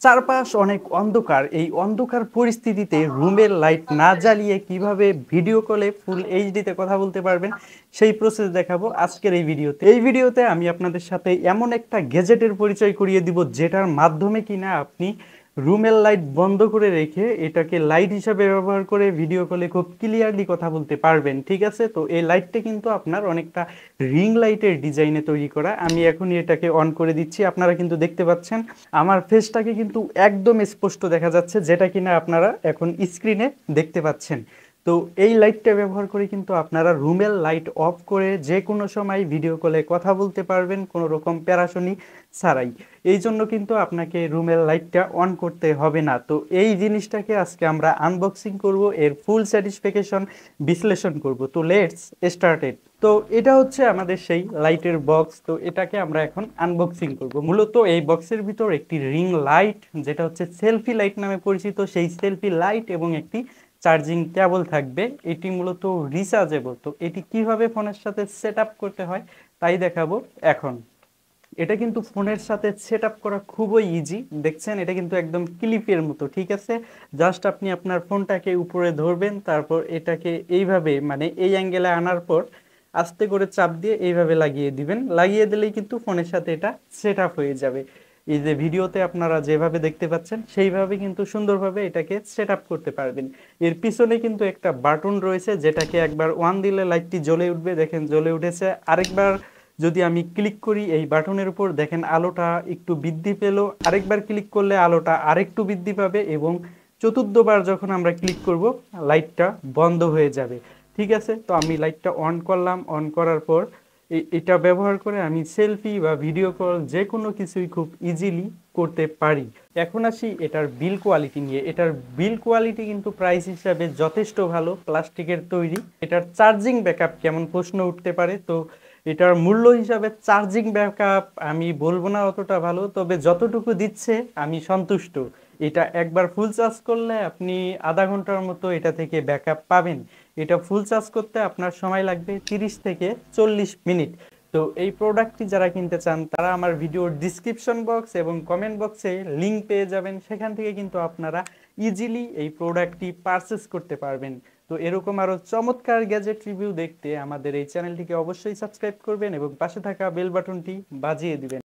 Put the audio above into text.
চারপাশ অনেক অন্ধকার। এই অন্ধকার পরিস্থিতিতে রুমের লাইট না জ্বালিয়ে কিভাবে ভিডিও কলে ফুল এইচডিতে কথা বলতে পারবেন সেই প্রসেস দেখাবো আজকের এই ভিডিওতে। এই ভিডিওতে আমি আপনাদের সাথে এমন একটা গ্যাজেটের পরিচয় করিয়ে দিব যেটার মাধ্যমে কিনা আপনি রুমের লাইট বন্ধ করে রেখে এটাকে লাইট হিসাবে ব্যবহার করে ভিডিও কলে খুব ক্লিয়ারলি কথা বলতে পারবেন। ঠিক আছে, তো এই লাইটটা কিন্তু আপনার অনেকটা রিং লাইটের ডিজাইনে তৈরি করা। আমি এখনই এটাকে অন করে দিচ্ছি। আপনারা কিন্তু দেখতে পাচ্ছেন আমার ফেসটাকে কিন্তু একদম স্পষ্ট দেখা যাচ্ছে, যেটা কিনা আপনারা এখন স্ক্রিনে দেখতে পাচ্ছেন। তো এই লাইটটা ব্যবহার করে কিন্তু আপনারা রুমের লাইট অফ করে যে কোনো সময় ভিডিও কলে কথা বলতে পারবেন কোনো রকম প্যারাশনি ছাড়াই। এই জন্য কিন্তু আপনাকে রুমের লাইটটা অন করতে হবে না। তো এই জিনিসটাকে আজকে আমরা আনবক্সিং করব, এর ফুল স্যাটিসফ্যাকশন বিশ্লেষণ করব। তো লেটস স্টার্টেড। তো এটা হচ্ছে আমাদের সেই লাইটের বক্স। তো এটাকে আমরা এখন আনবক্সিং করব। মূলত এই বক্সের ভিতর একটি রিং লাইট, যেটা হচ্ছে সেলফি লাইট নামে পরিচিত, সেই সেলফি লাইট এবং একটি চার্জিং কেবল থাকবে। এটি মূলত রিচার্জেবল। তো এটি কিভাবে ফোনের সাথে সেট আপ করতে হয় তাই দেখাবো এখন। এটা কিন্তু ফোনের সাথে সেট আপ করা খুবই ইজি। দেখছেন, এটা কিন্তু একদম ক্লিপের মতো। ঠিক আছে, জাস্ট আপনি আপনার ফোনটাকে উপরে ধরবেন, তারপর এটাকে এইভাবে মানে এই অ্যাঙ্গেলে আনার পর আস্তে করে চাপ দিয়ে এইভাবে লাগিয়ে দিবেন। লাগিয়ে দিলেই কিন্তু ফোনের সাথে এটা সেট আপ হয়ে যাবে। এই যে ভিডিওতে আপনারা যেভাবে দেখতে পাচ্ছেন সেইভাবে কিন্তু সুন্দরভাবে এটাকে সেট আপ করতে পারবেন। এর পিছনে কিন্তু একটা বাটন রয়েছে, যেটাকে একবার ওয়ান দিলে লাইটটি জ্বলে উঠবে। দেখেন জ্বলে উঠেছে। আরেকবার যদি আমি ক্লিক করি এই বাটনের উপর, দেখেন আলোটা একটু বৃদ্ধি পেল। আরেকবার ক্লিক করলে আলোটা আরেকটু বৃদ্ধি পাবে এবং চতুর্থবার যখন আমরা ক্লিক করব লাইটটা বন্ধ হয়ে যাবে। ঠিক আছে, তো আমি লাইটটা অন করলাম। অন করার পর এটা ব্যবহার করে আমি সেলফি বা ভিডিও কল যে কোনো কিছুই খুব ইজিলি করতে পারি। এখন আসি এটার বিল কোয়ালিটি নিয়ে। এটার বিল কোয়ালিটি কিন্তু প্রাইস হিসাবে যথেষ্ট ভালো, প্লাস্টিকের তৈরি। এটার চার্জিং ব্যাকআপ কেমন প্রশ্ন উঠতে পারে। তো এটার মূল্য হিসাবে চার্জিং ব্যাকআপ আমি বলবো না অতটা ভালো, তবে যতটুকু দিচ্ছে আমি সন্তুষ্ট। এটা একবার ফুল চার্জ করলে আপনি আধা ঘন্টার মতো এটা থেকে ব্যাকআপ পাবেন। এটা ফুল চার্জ করতে আপনার সময় লাগবে 30 থেকে 40 মিনিট। তো এই প্রোডাক্টটি যারা কিনতে চান তারা আমার ভিডিওর ডিসক্রিপশন বক্স এবং কমেন্ট বক্সে লিংক পেয়ে যাবেন। সেখান থেকে কিন্তু আপনারা ইজিলি এই প্রোডাক্টটি পারচেস করতে পারবেন। তো এরকম আরো চমৎকার গ্যাজেট রিভিউ দেখতে আমাদের এই চ্যানেলটিকে অবশ্যই সাবস্ক্রাইব করবেন এবং পাশে থাকা বেল বাটনটি বাজিয়ে দিবেন।